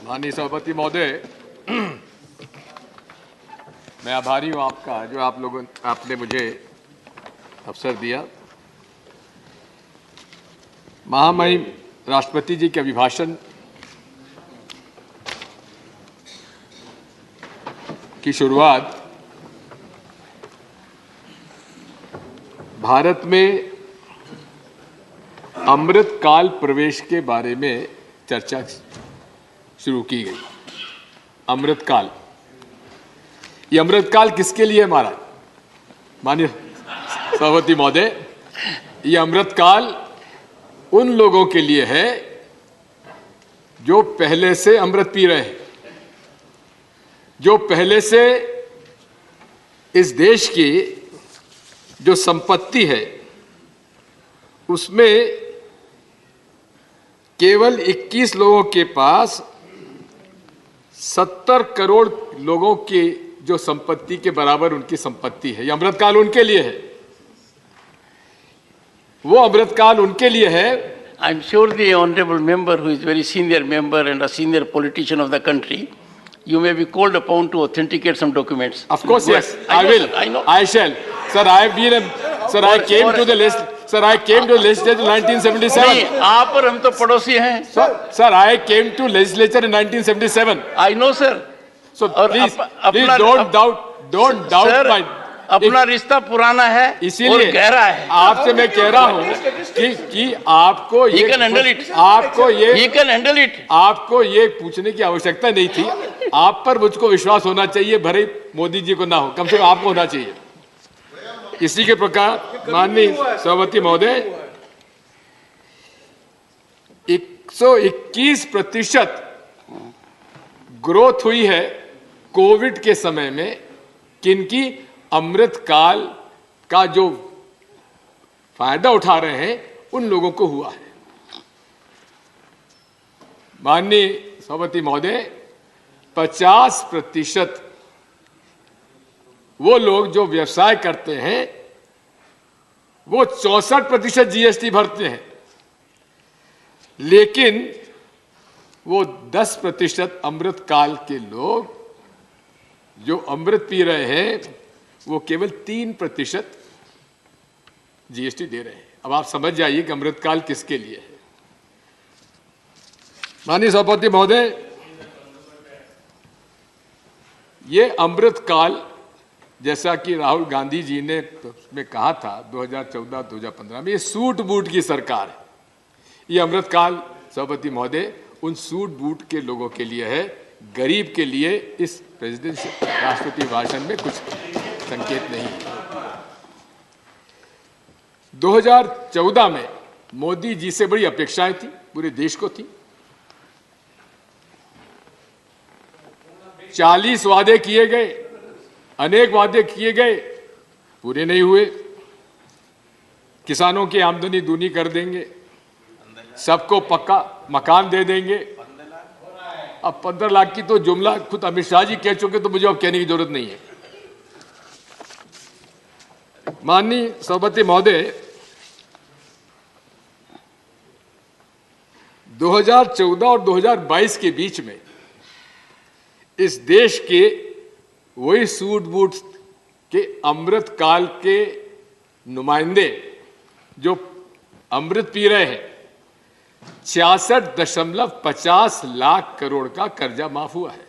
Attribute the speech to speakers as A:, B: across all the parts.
A: माननीय सभापति महोदय, मैं आभारी हूं आपका जो आपने मुझे अवसर दिया। महामहिम राष्ट्रपति जी के अभिभाषण की शुरुआत भारत में अमृत काल प्रवेश के बारे में चर्चा शुरू की गई। अमृत काल, ये अमृत काल किसके लिए है महाराज? माननीय सभापति महोदय, ये अमृत काल उन लोगों के लिए है जो पहले से अमृत पी रहे हैं, जो पहले से इस देश की जो संपत्ति है उसमें केवल 21 लोगों के पास 70 करोड़ लोगों की जो संपत्ति के बराबर उनकी संपत्ति है। यह अमृतकाल उनके लिए है, वो अमृतकाल उनके लिए है।
B: I am sure the honorable member, who is very senior member and a senior politician of the country, you may be called upon to authenticate some documents.
A: Of course, yes, I will.
B: Sir, I know.
A: I shall. Sir, I have been sir, I came to the list. Sir, I came to the legislature in 1977.
B: नहीं, आप और हम तो पड़ोसी हैं.
A: Sir, I came to legislature in 1977.
B: I know, sir.
A: So
B: और
A: please,
B: अपना
A: don't doubt
B: sir,
A: my.
B: अपना रिश्ता पुराना है और गहरा है.
A: आपसे मैं कह रहा हूँ कि आपको
B: He can handle it. He can handle it.
A: आपको ये पूछने की आवश्यकता नहीं थी। आप पर मुझको विश्वास होना चाहिए, भले मोदी जी को ना हो, कम से कम आपको होना चाहिए। इसी के प्रकार माननीय सभापति महोदय, 121% ग्रोथ हुई है कोविड के समय में। किनकी? अमृत काल का जो फायदा उठा रहे हैं उन लोगों को हुआ है। माननीय सभापति महोदय, 50% वो लोग जो व्यवसाय करते हैं वो 64% जीएसटी भरते हैं, लेकिन वो 10% अमृत काल के लोग जो अमृत पी रहे हैं वो केवल 3% जीएसटी दे रहे हैं। अब आप समझ जाइए कि अमृत काल किसके लिए है। माननीय सभापति महोदय, ये अमृत काल जैसा कि राहुल गांधी जी ने उसमें कहा था 2014-2015 में, ये सूट बूट की सरकार है। ये अमृत काल सभापति महोदय उन सूट बूट के लोगों के लिए है, गरीब के लिए इस प्रेसिडेंट राष्ट्रपति भाषण में कुछ संकेत नहीं है। 2014 में मोदी जी से बड़ी अपेक्षाएं थी, पूरे देश को थी। 40 वादे किए गए, अनेक वादे किए गए, पूरे नहीं हुए। किसानों की आमदनी दूनी कर देंगे, सबको पक्का मकान दे देंगे। अब 15 लाख की तो जुमला खुद अमित शाह जी कह चुके, तो मुझे अब कहने की जरूरत नहीं है। माननीय सभापति महोदय, 2014 और 2022 के बीच में इस देश के वही सूट बूट के अमृत काल के नुमाइंदे जो अमृत पी रहे हैं, 66.50 लाख करोड़ का कर्जा माफ हुआ है।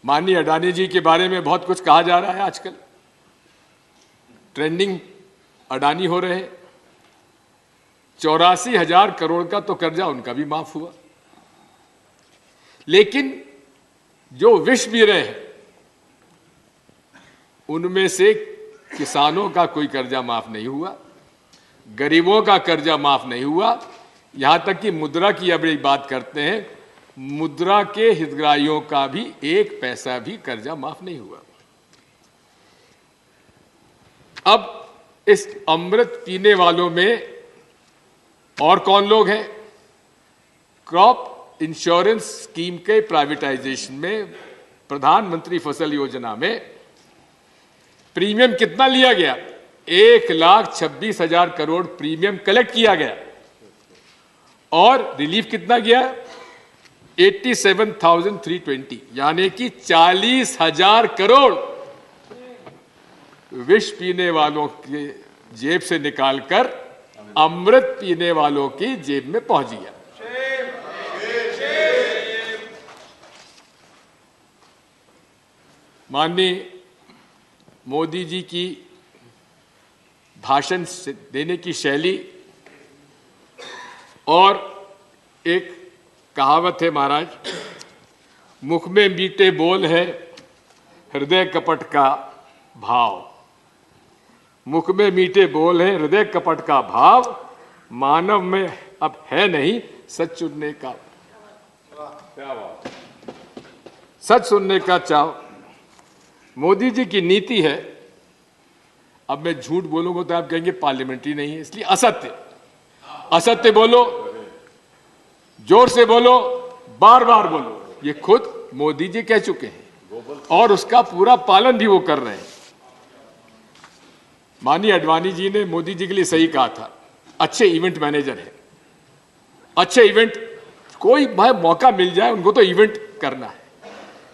A: माननीय अडानी जी के बारे में बहुत कुछ कहा जा रहा है आजकल, ट्रेंडिंग अडानी हो रहे हैं। 84,000 करोड़ का तो कर्जा उनका भी माफ हुआ, लेकिन जो विष पी रहे हैं उनमें से किसानों का कोई कर्जा माफ नहीं हुआ, गरीबों का कर्जा माफ नहीं हुआ। यहां तक कि मुद्रा की अब बात करते हैं, मुद्रा के हितग्राहियों का भी 1 पैसा भी कर्जा माफ नहीं हुआ। अब इस अमृत पीने वालों में और कौन लोग हैं? क्रॉप इंश्योरेंस स्कीम के प्राइवेटाइजेशन में, प्रधानमंत्री फसल योजना में प्रीमियम कितना लिया गया? 1,26,000 करोड़ प्रीमियम कलेक्ट किया गया और रिलीफ कितना गया? 87,320, यानी कि 40,000 करोड़ विष पीने वालों के जेब से निकालकर अमृत पीने वालों की जेब में पहुंच गया। माननीय मोदी जी की भाषण देने की शैली, और एक कहावत है महाराज, मुख में मीठे बोल है, हृदय कपट का भाव। मुख में मीठे बोल है, हृदय कपट का भाव, मानव में अब है नहीं सच सुनने का, सच सुनने का चाव। मोदी जी की नीति है, अब मैं झूठ बोलूंगा तो आप कहेंगे पार्लियामेंट्री नहीं है, इसलिए असत्य, असत्य बोलो, जोर से बोलो, बार बार बोलो। ये खुद मोदी जी कह चुके हैं और उसका पूरा पालन भी वो कर रहे हैं। माननीय अडवाणी जी ने मोदी जी के लिए सही कहा था, अच्छे इवेंट मैनेजर है, अच्छे इवेंट, कोई मौका मिल जाए उनको तो इवेंट करना है।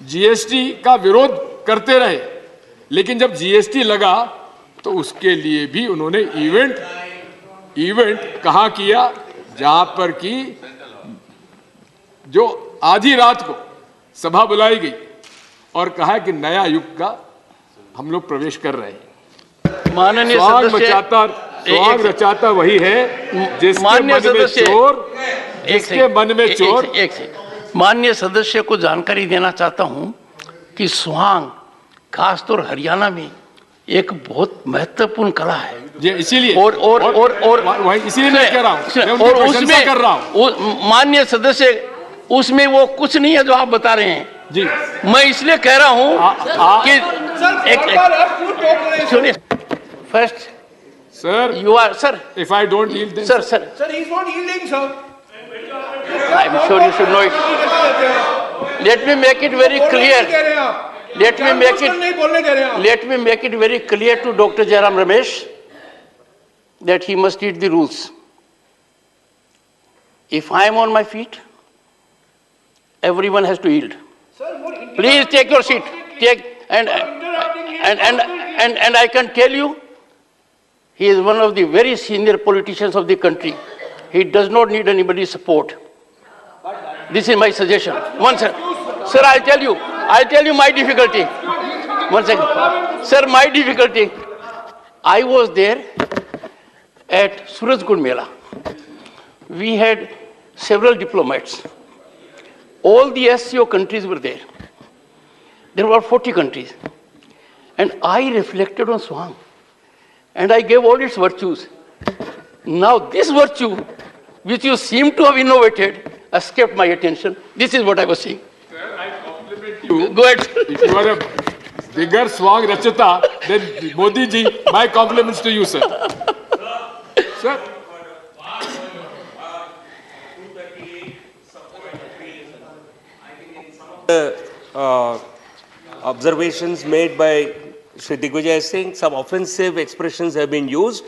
A: जीएसटी का विरोध करते रहे, लेकिन जब जीएसटी लगा तो उसके लिए भी उन्होंने इवेंट कहां किया? जहां पर कि जो आधी रात को सभा बुलाई गई और कहा कि नया युग का हम लोग प्रवेश कर रहे हैं।
B: माननीय
A: स्वाग रचाता वही है जिसके मन में चोर, जिसके मन में चोर।
B: माननीय सदस्य को जानकारी देना चाहता हूं कि स्वांग खासतौर हरियाणा में एक बहुत महत्वपूर्ण कला है
A: जी, इसीलिए
B: और
A: इसीलिए मैं कह रहा हूं,
B: और उसमें कर रहा हूं माननीय सदस्य, उसमें वो कुछ नहीं है जो आप बता रहे हैं
A: जी।
B: मैं इसलिए कह रहा हूं कि सुनिए, first
A: sir,
B: you are, sir,
A: if I don't yield then,
B: sir,
C: Sir, he's not yielding, sir.
B: I'm sure you should know it. Let me make it very clear. Let me make it very clear to Dr. Jairam Ramesh that he must read the rules. If I am on my feet, everyone has to yield. Please take your seat. Take and I can tell you, he is one of the very senior politicians of the country. He does not need anybody's support. This is my suggestion. One second. Sir, I'll tell you my difficulty. One second. Sir, my difficulty. I was there at Surajkund Mela. We had several diplomats. All the SCO countries were there. There were 40 countries. And I reflected on Swang. And I gave all its virtues. Now this virtue, which you seem to have innovated, escaped my attention. This is what I was saying.
A: Sir, I compliment you.
B: Go ahead.
A: If you are a bigger Swang Rachata than Modi ji, my compliments to you, sir. Sir.
D: Observations made by Shri Digvijay Singh, some offensive expressions have been used,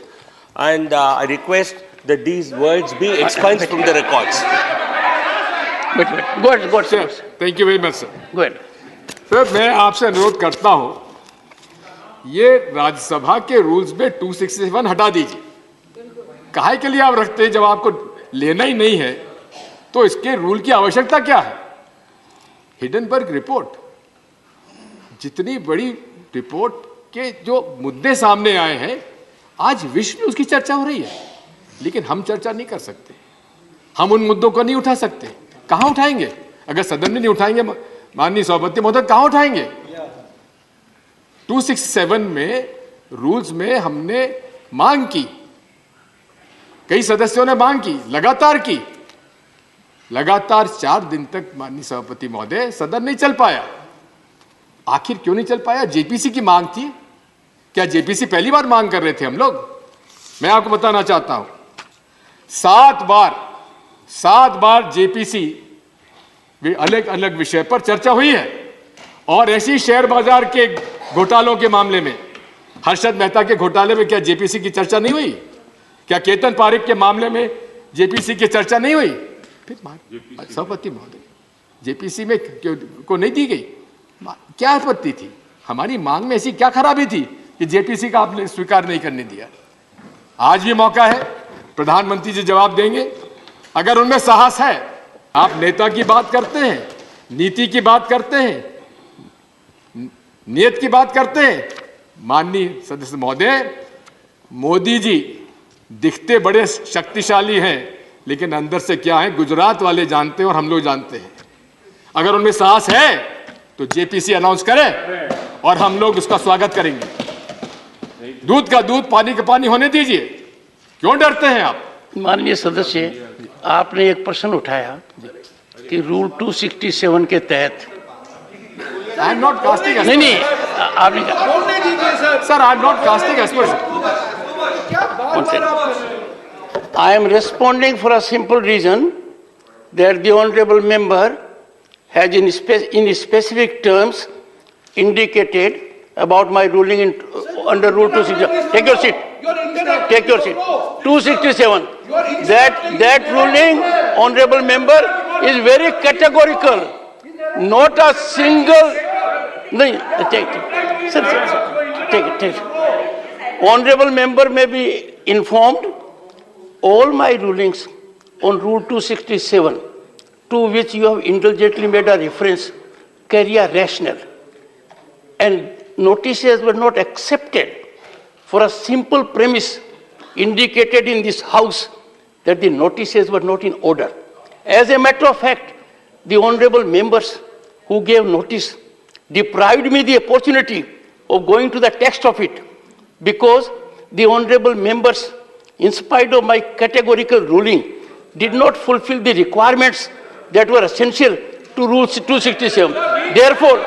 D: and I request that these words be expunged from the records.
B: Go ahead,
A: Sir, thank you very much, sir.
B: Go ahead.
A: Sir, मैं आपसे अनुरोध करता हूं, ये राज्यसभा के rules में 261 हटा दीजिए। काहे के लिए आप रखते हैं? जब आपको लेना ही नहीं है तो इसके रूल की आवश्यकता क्या है? हिडनबर्ग रिपोर्ट, जितनी बड़ी रिपोर्ट के जो मुद्दे सामने आए हैं, आज विश्व में उसकी चर्चा हो रही है, लेकिन हम चर्चा नहीं कर सकते। हम उन मुद्दों को नहीं उठा सकते। कहां उठाएंगे? अगर सदन में नहीं उठाएंगे, माननीय सभापति महोदय, कहां उठाएंगे? 267 में रूल्स में हमने मांग की, कई सदस्यों ने मांग की, लगातार 4 दिन तक माननीय सभापति महोदय सदन नहीं चल पाया। आखिर क्यों नहीं चल पाया? जेपीसी की मांग थी। क्या जेपीसी पहली बार मांग कर रहे थे हम लोग? मैं आपको बताना चाहता हूं, 7 बार जेपीसी वे अलग अलग विषय पर चर्चा हुई है। और ऐसी शेयर बाजार के घोटालों के मामले में, हर्षद मेहता के घोटाले में क्या जेपीसी की चर्चा नहीं हुई? क्या केतन पारेख के मामले में जेपीसी की चर्चा नहीं हुई? फिर सभापति महोदय, जेपीसी में को नहीं दी गई? क्या आपत्ति थी? हमारी मांग में ऐसी क्या खराबी थी कि जेपीसी का आपने स्वीकार नहीं करने दिया? आज भी मौका है, प्रधानमंत्री जी जवाब देंगे। अगर उनमें साहस है, आप नेता की बात करते हैं, नीति की बात करते हैं, नियत की बात करते हैं। माननीय सदस्य महोदय, मोदी जी दिखते बड़े शक्तिशाली हैं, लेकिन अंदर से क्या है गुजरात वाले जानते हैं और हम लोग जानते हैं। अगर उनमें साहस है तो जेपीसी अनाउंस करें और हम लोग उसका स्वागत करेंगे। दूध का दूध, पानी का पानी होने दीजिए। क्यों डरते हैं आप?
B: माननीय सदस्य, आपने एक प्रश्न उठाया कि रूल 267 के तहत
A: आई एम नॉट कास्टिंग
B: नहीं आपने
A: sir, I am not casting aspersion.
B: I am responding for a simple reason that the honorable member has in specific terms indicated about my ruling under Rule 267. Take your seat. Take your seat. 267. That ruling, honorable member, is very categorical. Not a single. No, take it. Sir, take it. Honorable member may be informed. All my rulings on Rule 267, to which you have indulgently made a reference, carry a rationale. And notices were not accepted for a simple premise indicated in this House that the notices were not in order. As a matter of fact, the honorable members who gave notice deprived me the opportunity of going to the text of it, because the honorable members, in spite of my categorical ruling, did not fulfill the requirements that were essential to Rule 267. Therefore,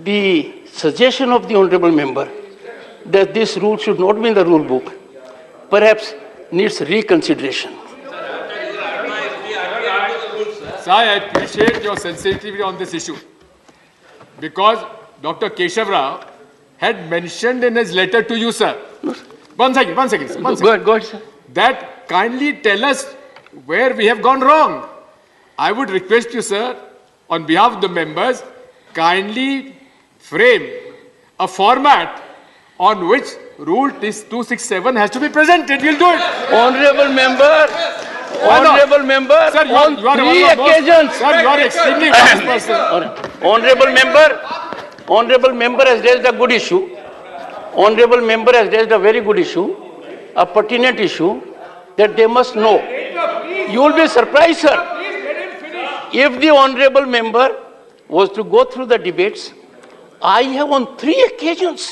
B: the suggestion of the honorable member that this rule should not be in the rule book perhaps needs reconsideration.
A: Sir, I appreciate your sensitivity on this issue, because Dr. Keshav Rao had mentioned in his letter to you, sir. One second, sir.
B: Go ahead, sir.
A: That kindly tell us where we have gone wrong. I would request you, sir, on behalf of the members, kindly frame a format on which Rule 267 has to be presented. We'll do it.
B: Honorable member,
A: Sir, you
B: on
A: are
B: three
A: one of those-
B: occasions.
A: Sir, you are extremely wise person.
B: Honorable member has raised a good issue. Honorable member has raised a very good issue, a pertinent issue that they must know. You will be surprised, sir. If the honorable member was to go through the debates, I have on 3 occasions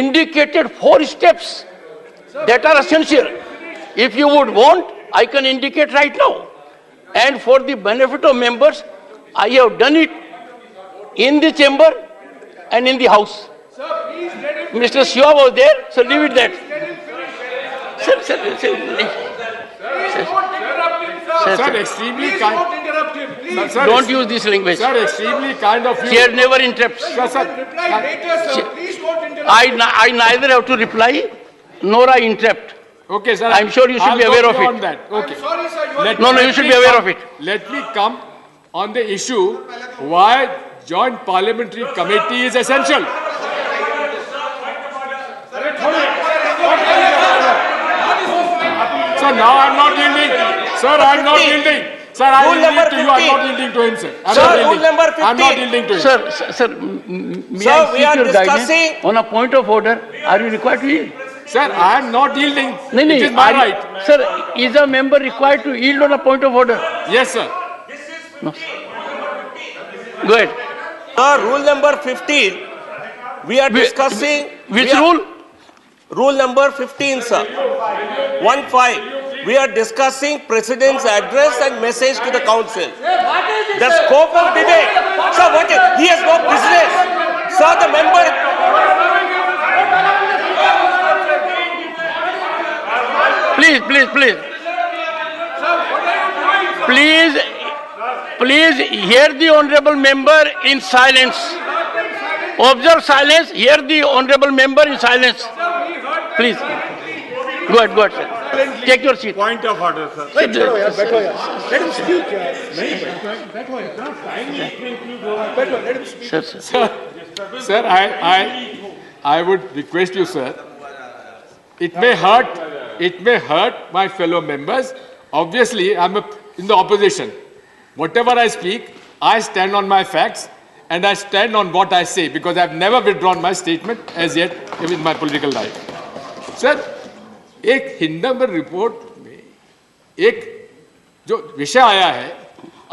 B: indicated 4 steps that are essential. If you would want, I can indicate right now. And for the benefit of members, I have done it in the chamber and in the House. Mr. Shiva was there, so leave it that.
A: Sir, extremely kind. Sir,
B: Don't use this language.
A: Sir, extremely kind of you.
B: Chair never interrupts.
A: Sir,
B: I neither have to reply nor I interrupt.
A: okay, sir.
B: I'm sure you should
A: I'll
B: be
A: go
B: aware of it.
A: beyond that. Okay.
C: Sorry, sir.
B: No, you should be aware of it.
A: Let me come on the issue why Joint Parliamentary Committee is essential. Sir, now I'm not yielding. Sir, I'm not yielding. Sir, I
D: Rule
A: yielding
D: number
A: to you. I'm
D: 15.
A: not yielding to him, sir. I'm
D: Sir,
A: not
D: rule
A: yielding.
D: number
A: I'm not
D: 15.
A: yielding to him.
B: Sir, may
D: Sir,
B: I
D: we
B: seek
D: are
B: your guidance
D: discussing-
B: on a point of order? Are you required to yield?
A: Sir, I am not yielding.
B: No,
A: It is my right.
B: Sir, is a member required to yield on a point of order?
A: Yes, sir.
B: Go ahead.
D: Sir, rule number 15, we are discussing.
B: Which
D: we are-
B: rule?
D: Rule number 15, sir. 1-5. We are discussing President's address and message to the Council. The scope of debate. Sir, what is, he has no business. Sir, the member.
B: Please hear the honorable member in silence. Observe silence. Hear the honorable member in silence. Please. Go ahead, sir. Take your seat.
C: Point of order, sir.
B: Sit there.
C: Let him speak.
B: Sir.
A: Sir, I would request you, sir. It may hurt my fellow members. Obviously, I'm in the opposition. Whatever I speak, I stand on my facts and I stand on what I say because I've never withdrawn my statement as yet in my political life. Sir, एक Hindenburg report में एक जो विषय आया है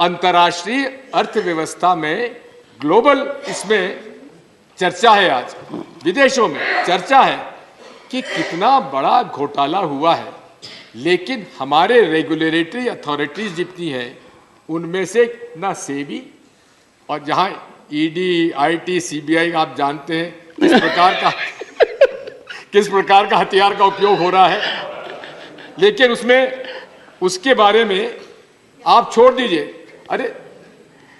A: अंतर्राष्ट्रीय अर्थव्यवस्था में ग्लोबल इसमें चर्चा है, आज विदेशों में चर्चा है कि कितना बड़ा घोटाला हुआ है, लेकिन हमारे रेगुलेटरी अथॉरिटीज जितनी हैं उनमें से ना सेबी और जहां ईडी, आईटी, सीबीआई आप जानते हैं किस प्रकार का हथियार का उपयोग हो रहा है, लेकिन उसके बारे में आप छोड़ दीजिए। अरे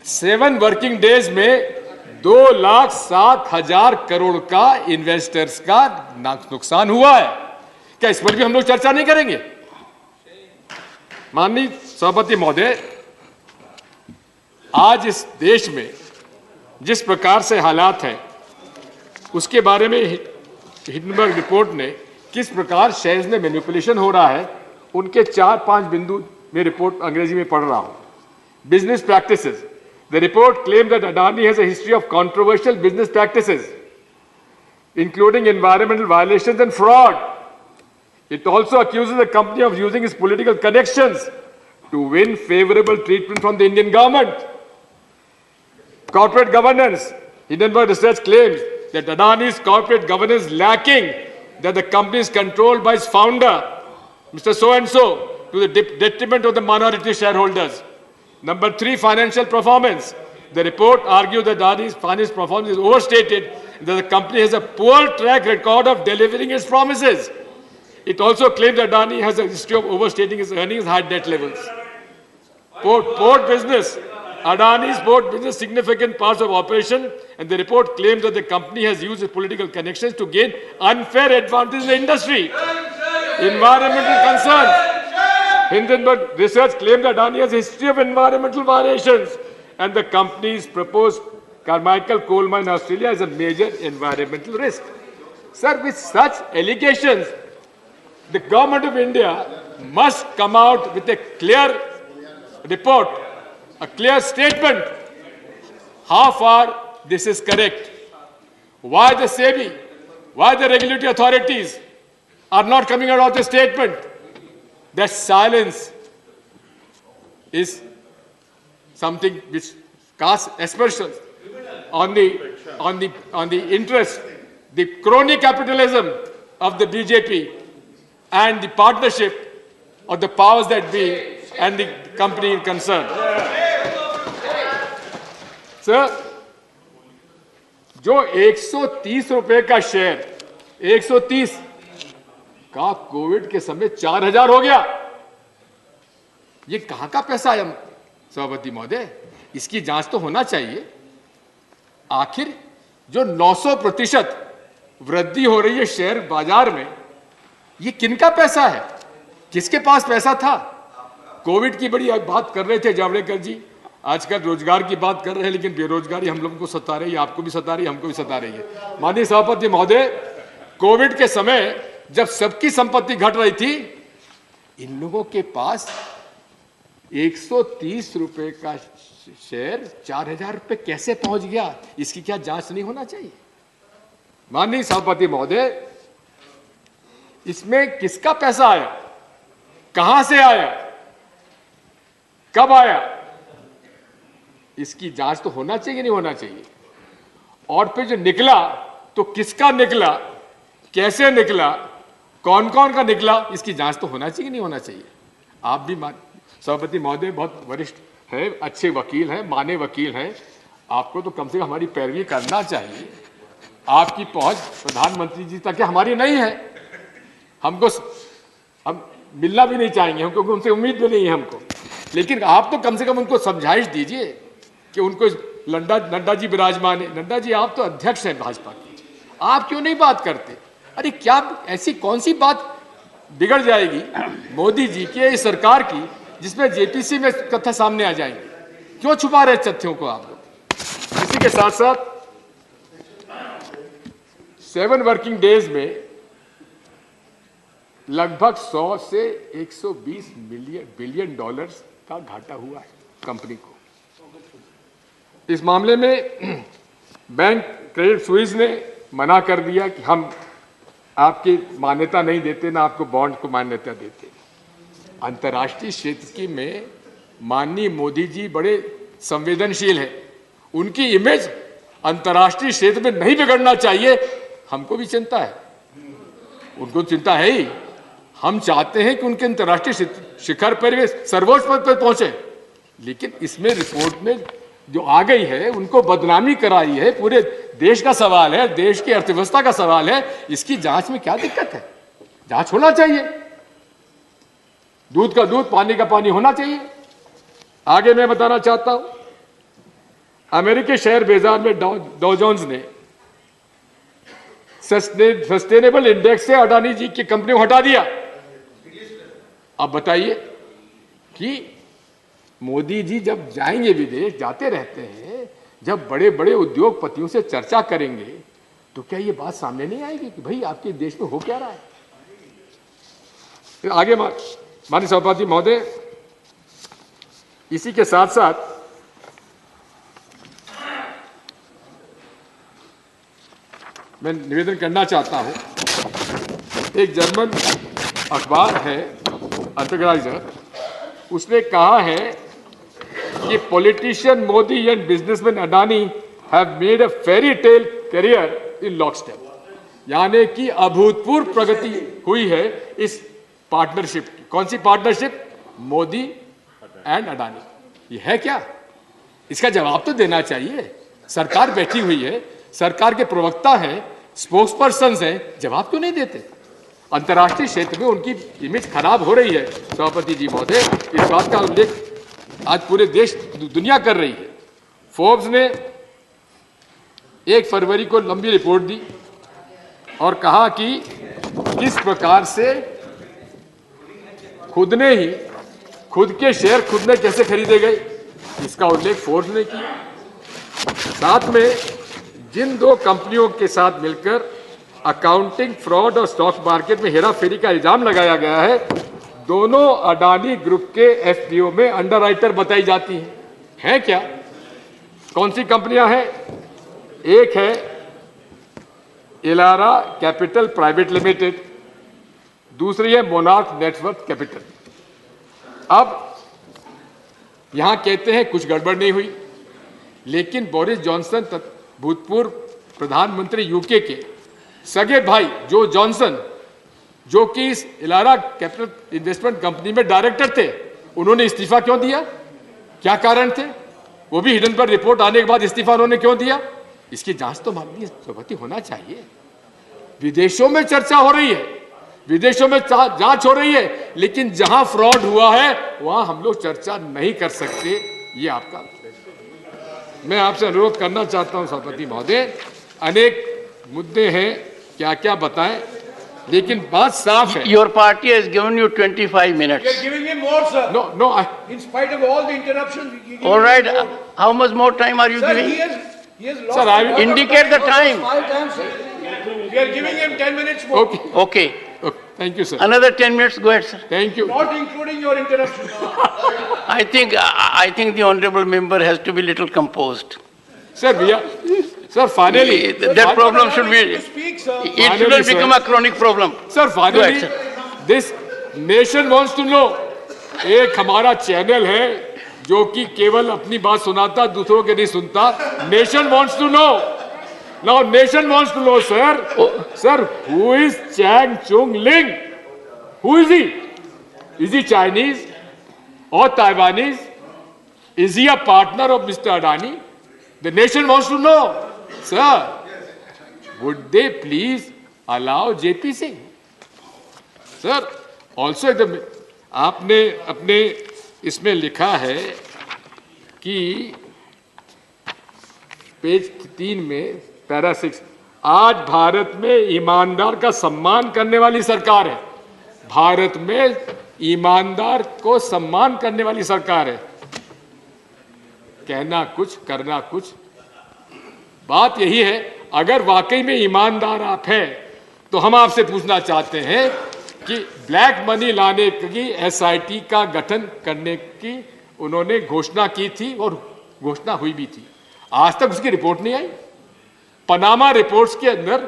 A: 7 वर्किंग डेज में 2,07,000 करोड़ का इन्वेस्टर्स का नुकसान हुआ है। क्या इस पर भी हम लोग चर्चा नहीं करेंगे? माननीय सभापति महोदय, आज इस देश में जिस प्रकार से हालात हैं उसके बारे में हिंडनबर्ग रिपोर्ट ने किस प्रकार शेयर्स में मैनिपुलेशन हो रहा है उनके 4-5 बिंदु में रिपोर्ट अंग्रेजी में पढ़ रहा हूं। Business practices, the report claim that Adani has a history of controversial business practices including environmental violations and fraud. It also accuses the company of using its political connections to win favorable treatment from the Indian government. Corporate governance. Hindenburg Research claims that Adani's corporate governance lacking, that the company is controlled by its founder, Mr. So-and-so, to the detriment of the minority shareholders. Number 3, financial performance. The report argues that Adani's financial performance is overstated, that the company has a poor track record of delivering its promises. It also claims that Adani has a history of overstating its earnings, high debt levels. Port business. Adani's port business significant parts of operation, and the report claims that the company has used its political connections to gain unfair advantage in the industry. Environmental concerns. Hindenburg Research claims that Adani has a history of environmental violations, and the company's proposed Carmichael coal mine in Australia is a major environmental risk. Sir, with such allegations, the government of India must come out with a clear report, a clear statement, how far this is correct. Why the SEBI, why the regulatory authorities are not coming out with a statement? That silence is something which casts aspersions on the interest, the crony capitalism of the BJP and the partnership of the powers that be and the company in concern. Sir, जो 130 रुपए का share 130 का Covid के समय 4,000 हो गया, ये कहां का पैसा है सभापति महोदय? इसकी जांच तो होना चाहिए। आखिर जो 900% वृद्धि हो रही है शेयर बाजार में, ये किनका पैसा है? किसके पास पैसा था? कोविड की बड़ी बात कर रहे थे जावड़ेकर जी, आजकल रोजगार की बात कर रहे हैं, लेकिन बेरोजगारी हम लोगों को सता रही है, आपको भी सता रही है, हमको भी सता रही है। माननीय सभापति महोदय, कोविड के समय जब सबकी संपत्ति घट रही थी, इन लोगों के पास 130 रुपए का शेयर 4,000 रुपए कैसे पहुंच गया? इसकी क्या जांच नहीं होना चाहिए? माननीय सभापति महोदय, इसमें किसका पैसा आया, कहां से आया, कब आया, इसकी जांच तो होना चाहिए, नहीं होना चाहिए? और फिर जो निकला तो किसका निकला, कैसे निकला, कौन कौन का निकला, इसकी जांच तो होना चाहिए, नहीं होना चाहिए? आप भी सभापति महोदय बहुत वरिष्ठ है, अच्छे वकील हैं, माने वकील हैं, आपको तो कम से कम हमारी पैरवी करना चाहिए। आपकी पहुंच प्रधानमंत्री जी तक हमारी नहीं है, हम मिलना भी नहीं चाहेंगे, हमको उनसे उम्मीद भी नहीं है हमको, लेकिन आप तो कम से कम उनको समझाइश दीजिए कि उनको नड्डा जी विराजमान है। नड्डा जी, आप तो अध्यक्ष हैं भाजपा के, आप क्यों नहीं बात करते? अरे क्या ऐसी कौन सी बात बिगड़ जाएगी मोदी जी की, इस सरकार की, जिसमें जेपीसी में तथ्य सामने आ जाएंगे? क्यों छुपा रहे तथ्यों को आप लोग? इसी के साथ साथ 7 वर्किंग डेज में लगभग 100 से 120 बिलियन डॉलर्स का घाटा हुआ है कंपनी को। इस मामले में बैंक क्रेडिट स्विस ने मना कर दिया कि हम आपकी मान्यता नहीं देते, ना आपको बॉन्ड को मान्यता देते। अंतर्राष्ट्रीय क्षेत्र की में माननीय मोदी जी बड़े संवेदनशील हैं, उनकी इमेज अंतर्राष्ट्रीय क्षेत्र में नहीं बिगड़ना चाहिए। हमको भी चिंता है, उनको चिंता है ही। हम चाहते हैं कि उनके अंतर्राष्ट्रीय शिखर पर वे सर्वोच्च पद पर पहुंचे, लेकिन इसमें रिपोर्ट में जो आ गई है उनको बदनामी कराई है, पूरे देश का सवाल है, देश की अर्थव्यवस्था का सवाल है। इसकी जांच में क्या दिक्कत है? जांच होना चाहिए, दूध का दूध पानी का पानी होना चाहिए। आगे मैं बताना चाहता हूं, अमेरिकी शेयर बाजार में डाउ जोन्स ने सस्टेनेबल इंडेक्स से अडानी जी की कंपनी को हटा दिया। अब बताइए कि मोदी जी जब जाएंगे विदेश, जाते रहते हैं, जब बड़े बड़े उद्योगपतियों से चर्चा करेंगे तो क्या ये बात सामने नहीं आएगी कि भाई आपके देश में हो क्या रहा है? फिर आगे माननीय सभापति महोदय, इसी के साथ साथ मैं निवेदन करना चाहता हूं, एक जर्मन अखबार है अंतर्राइजर, उसने कहा है कि politician Modi and businessman Adani have made a fairy tale career in lockstep, यानी कि अभूतपूर्व प्रगति हुई है इस पार्टनरशिप की। कौन सी पार्टनरशिप? मोदी एंड अडानी। ये है क्या? इसका जवाब तो देना चाहिए। सरकार बैठी हुई है, सरकार के प्रवक्ता हैं, स्पोक्स पर्सन हैं, जवाब क्यों नहीं देते? अंतर्राष्ट्रीय क्षेत्र में उनकी इमेज खराब हो रही है सभापति जी महोदय, इस बात का उल्लेख आज पूरे देश दुनिया कर रही है। फोर्ब्स ने 1 फरवरी को लंबी रिपोर्ट दी और कहा कि किस प्रकार से खुद ने ही खुद के शेयर खुद ने कैसे खरीदे गए, इसका उल्लेख फोर्ब्स ने किया। साथ में जिन 2 कंपनियों के साथ मिलकर अकाउंटिंग फ्रॉड और स्टॉक मार्केट में हेराफेरी का इल्जाम लगाया गया है, दोनों अडानी ग्रुप के एफपीओ में अंडरराइटर बताई जाती हैं। है क्या? कौन सी कंपनियां हैं? एक है इलारा कैपिटल प्राइवेट लिमिटेड, दूसरी है मोनार्क नेटवर्क कैपिटल। अब यहां कहते हैं कुछ गड़बड़ नहीं हुई, लेकिन बोरिस जॉनसन भूतपूर्व प्रधानमंत्री यूके के सगे भाई जो जॉनसन, जो कि इस इलारा कैपिटल इन्वेस्टमेंट कंपनी में डायरेक्टर थे, उन्होंने इस्तीफा क्यों दिया? क्या कारण थे? वो भी हिडन पर रिपोर्ट आने के बाद इस्तीफा उन्होंने क्यों दिया? इसकी जांच तो माननीय सभापति होना चाहिए। विदेशों में चर्चा हो रही है, विदेशों में जांच हो रही है, लेकिन जहां फ्रॉड हुआ है वहां हम लोग चर्चा नहीं कर सकते। ये आपका, मैं आपसे अनुरोध करना चाहता हूं सभापति महोदय, अनेक मुद्दे हैं, क्या क्या बताएं, लेकिन बात साफ है।
B: Your party has given you 25 minutes.
C: We are giving him more, sir.
A: No,
C: In spite of all the interruptions, we give
B: All
C: him
B: right,
C: more.
B: how much more time are you
C: Sir,
B: giving?
C: he has lost.
A: Sir, I will-
C: a lot of
B: Indicate the time.
C: 5 times, sir. We are giving him 10 minutes more.
A: okay,
B: Okay,
A: okay, thank you sir,
B: another 10 minutes, go ahead, sir.
A: thank you
C: Not including your interruptions.
B: I think the honorable member has to be little composed.
A: sir. We are, sir, finally
B: That problem should be,
C: To speak, sir.
B: it
A: Finally,
B: shouldn't
A: sir.
B: become a chronic problem.
A: sir, finally
B: Go
A: this nation wants to know। एक हमारा channel है जो कि केवल अपनी बात सुनाता, दूसरों के नहीं सुनता। Nation wants to know, now nation wants to know, sir, who is Chang Chung Ling? Who is he? Is he Chinese or Taiwanese? Is he a partner of Mr. Adani? The nation wants to know, sir. Would they please allow JP Singh? Sir, also आपने अपने इसमें लिखा है कि page 3 में para 6, आज भारत में ईमानदार का सम्मान करने वाली सरकार है। भारत में ईमानदार को सम्मान करने वाली सरकार है। कहना कुछ, करना कुछ। बात यही है, अगर वाकई में ईमानदार आप हैं तो हम आपसे पूछना चाहते हैं कि ब्लैक मनी लाने की एसआईटी का गठन करने की उन्होंने घोषणा की थी और घोषणा हुई भी थी। आज तक उसकी रिपोर्ट नहीं आई। पनामा रिपोर्ट्स के अंदर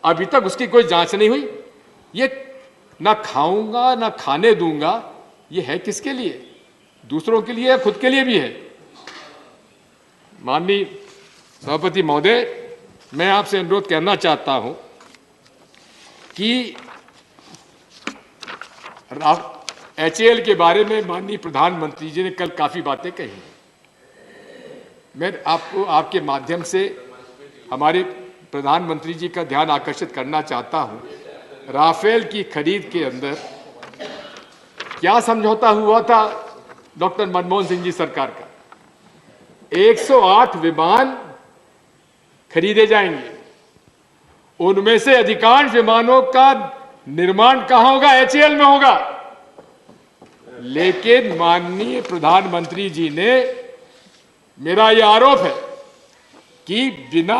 A: अभी तक उसकी कोई जांच नहीं हुई। ये ना खाऊंगा ना खाने दूंगा, ये है किसके लिए? दूसरों के लिए या खुद के लिए भी है? माननीय सभापति महोदय, मैं आपसे अनुरोध करना चाहता हूं कि एचएएल के बारे में माननीय प्रधानमंत्री जी ने कल काफी बातें कही। मैं आपको आपके माध्यम से हमारे प्रधानमंत्री जी का ध्यान आकर्षित करना चाहता हूं। राफेल की खरीद के अंदर क्या समझौता हुआ था डॉक्टर मनमोहन सिंह जी सरकार का? 108 विमान खरीदे जाएंगे। उनमें से अधिकांश विमानों का निर्माण कहां होगा? एचएएल में होगा। लेकिन माननीय प्रधानमंत्री जी ने, मेरा यह आरोप है कि बिना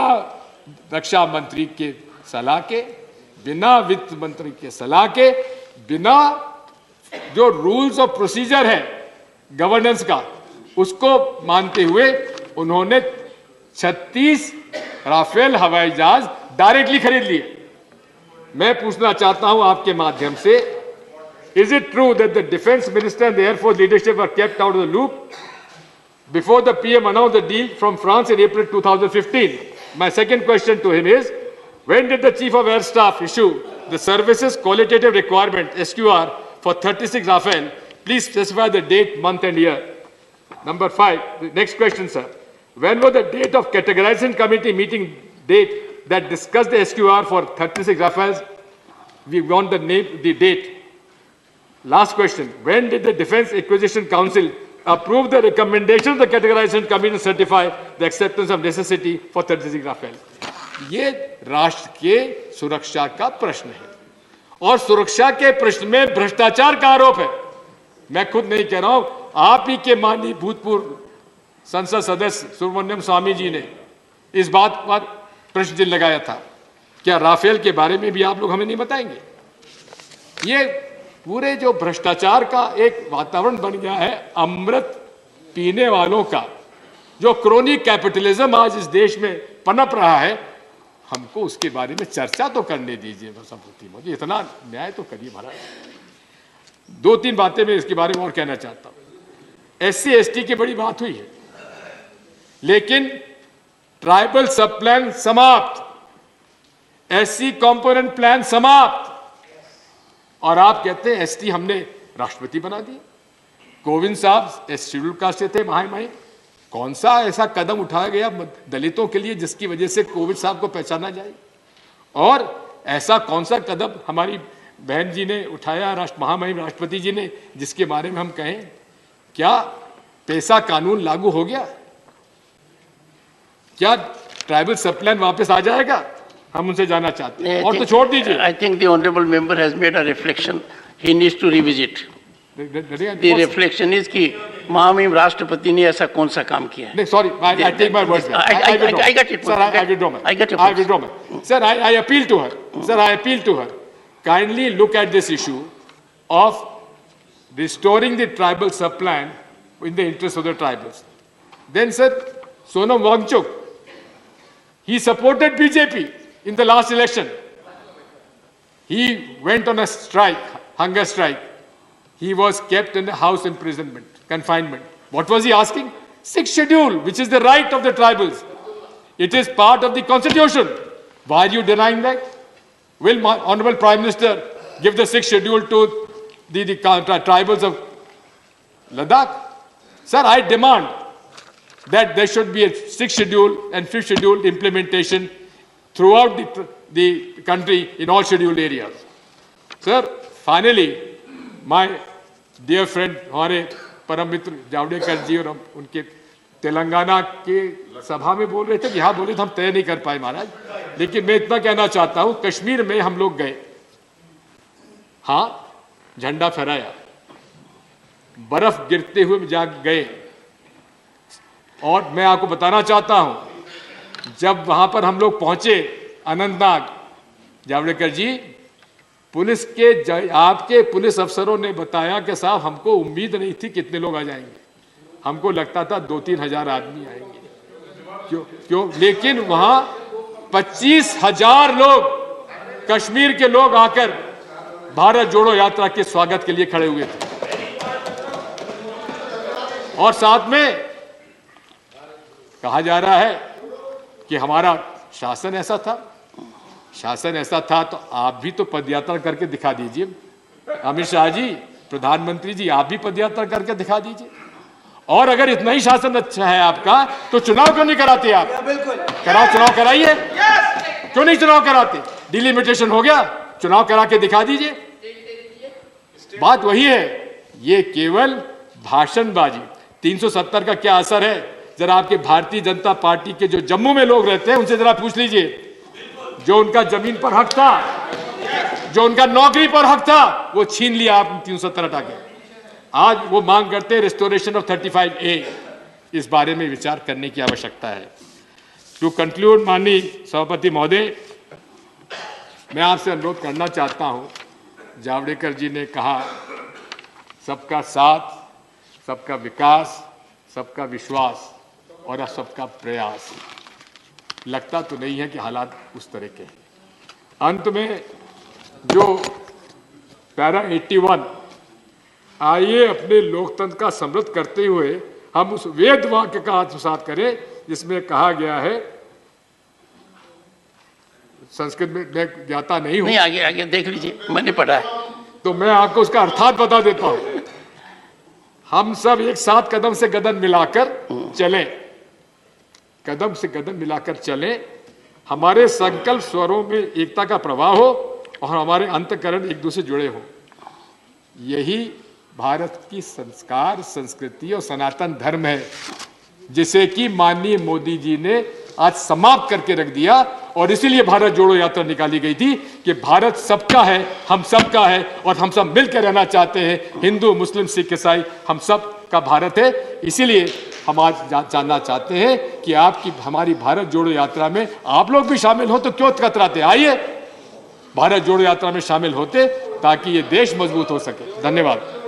A: रक्षा मंत्री के सलाह के, बिना वित्त मंत्री के सलाह के, बिना जो रूल्स ऑफ प्रोसीजर है गवर्नेंस का, उसको मानते हुए उन्होंने 36 राफेल हवाई जहाज डायरेक्टली खरीद लिए। मैं पूछना चाहता हूं आपके माध्यम से, is it true that the defense minister and the air force leadership were kept out of the loop before the PM announced the deal from France in April 2015? My second question to him is, when did the Chief of Air Staff issue the Services Qualitative Requirement, SQR, for 36 Rafale? Please specify the date, month and year. Number 5, the next question, sir. When was the date of categorization committee meeting date that discussed the SQR for 36 Rafales? We want the name, the date. Last question. When did the Defense Acquisition Council approve the recommendations of the categorization committee and certify the acceptance of necessity for 36 Rafale? ये राष्ट्र के सुरक्षा का प्रश्न है और सुरक्षा के प्रश्न में भ्रष्टाचार का आरोप है। मैं खुद नहीं कह रहा हूं, आप ही के माननीय भूतपूर्व संसद सदस्य सुब्रमण्यम स्वामी जी ने इस बात पर प्रश्न चिन्ह लगाया था। क्या राफेल के बारे में भी आप लोग हमें नहीं बताएंगे? ये पूरे जो भ्रष्टाचार का एक वातावरण बन गया है, अमृत पीने वालों का जो क्रोनिक कैपिटलिज्म आज इस देश में पनप रहा है, हमको उसके बारे में चर्चा तो करने दीजिए। सभापति महोदय, इतना न्याय तो करिए महाराज। 2-3 बातें मैं इसके बारे में और कहना चाहता हूं। SC ST की बड़ी बात हुई है, लेकिन ट्राइबल सब प्लान समाप्त, SC कंपोनेंट प्लान समाप्त, और आप कहते हैं ST हमने राष्ट्रपति बना दिए। कोविंद साहब शेड्यूल कास्ट से थे, महामहिम। कौन सा ऐसा कदम उठाया गया दलितों के लिए जिसकी वजह से कोविंद साहब को पहचाना जाए? और ऐसा कौन सा कदम हमारी बहन जी ने उठाया, महामहिम राष्ट्रपति जी ने, जिसके बारे में हम कहें क्या पैसा कानून लागू हो गया? क्या ट्राइबल सब प्लान वापस आ जाएगा? हम उनसे जानना चाहते हैं। और तो छोड़ दीजिए।
B: I think the honorable member has made a reflection. He needs to revisit. The reflection is कि महामहिम राष्ट्रपति ने ऐसा कौन सा काम किया है?
A: नहीं, sorry, I take my words back.
B: I got it.
A: Sir, I withdraw my.
B: I get your
A: I
B: point.
A: withdraw my. Sir, I appeal to her. Sir, I appeal to her. Kindly look at this issue of restoring the tribal sub-plan in the interest of the tribals. Then, sir, Sonam Wangchuk, he supported BJP in the last election. He went on a strike, hunger strike. He was kept in a house imprisonment, confinement. What was he asking? 6th schedule, which is the right of the tribals. It is part of the constitution. Why are you denying that? Will Honorable Prime Minister give the 6th schedule to the tribals of Ladakh? Sir, I demand that there should be a 6th schedule and 5th schedule implementation throughout the country in all scheduled areas. Sir, finally, my dear friend हमारे परम मित्र जावड़ेकर जी और उनके तेलंगाना के सभा में बोल रहे थे, यहाँ बोले तो हम तय नहीं कर पाए महाराज। लेकिन मैं इतना कहना चाहता हूं, कश्मीर में हम लोग गए, हाँ झंडा फहराया, बर्फ गिरते हुए जा गए। और मैं आपको बताना चाहता हूं, जब वहां पर हम लोग पहुंचे अनंतनाग, जावड़ेकर जी, पुलिस के आपके पुलिस अफसरों ने बताया कि साहब हमको उम्मीद नहीं थी कितने लोग आ जाएंगे, हमको लगता था 2-3 हजार आदमी आएंगे। क्यों? लेकिन वहां 25,000 लोग, कश्मीर के लोग आकर भारत जोड़ो यात्रा के स्वागत के लिए खड़े हुए थे। और साथ में कहा जा रहा है कि हमारा शासन ऐसा था, शासन ऐसा था तो आप भी तो पदयात्रा करके दिखा दीजिए। अमित शाह जी, प्रधानमंत्री जी, आप भी पदयात्रा करके दिखा दीजिए। और अगर इतना ही शासन अच्छा है आपका तो चुनाव क्यों नहीं कराते आप? कराओ, चुनाव कराइए। क्यों नहीं चुनाव कराते? डिलिमिटेशन हो गया, चुनाव करा के दिखा दीजिए। बात वही है, ये केवल भाषणबाजी। 370 का क्या असर है? जरा आपके भारतीय जनता पार्टी के जो जम्मू में लोग रहते हैं उनसे जरा पूछ लीजिए। जो उनका जमीन पर हक था, जो उनका नौकरी पर हक था, वो छीन लिया आपने 370 हटा के। आज वो मांग करते हैं रिस्टोरेशन ऑफ 35A। इस बारे में विचार करने की आवश्यकता है। टू कंक्लूड, माननीय सभापति महोदय, मैं आपसे अनुरोध करना चाहता हूं, जावड़ेकर जी ने कहा सबका साथ, सबका विकास, सबका विश्वास और सबका प्रयास। लगता तो नहीं है कि हालात उस तरह के हैं। अंत में जो पैरा 81, आइए अपने लोकतंत्र का समृद्ध करते हुए हम उस वेद वाक्य का आत्मसात करें जिसमें कहा गया है, संस्कृत में मैं ज्ञाता नहीं हूं,
B: नहीं, आगे देख लीजिए, मैंने पढ़ा है।
A: तो मैं आपको उसका अर्थात बता देता हूं। हम सब एक साथ कदम से कदम मिलाकर चलें, कदम से कदम मिलाकर चलें। हमारे संकल्प स्वरों में एकता का प्रवाह हो और हमारे अंतःकरण एक दूसरे जुड़े हों। यही भारत की संस्कार, संस्कृति और सनातन धर्म है, जिसे कि माननीय मोदी जी ने आज समाप्त करके रख दिया। और इसीलिए भारत जोड़ो यात्रा निकाली गई थी कि भारत सबका है, हम सबका है और हम सब मिलकर रहना चाहते हैं। हिंदू, मुस्लिम, सिख, ईसाई, हम सब का भारत है। इसीलिए हम आज जानना चाहते हैं कि आपकी हमारी भारत जोड़ो यात्रा में आप लोग भी शामिल हो तो क्यों कतराते? आइए भारत जोड़ो यात्रा में शामिल होते ताकि ये देश मजबूत हो सके। धन्यवाद।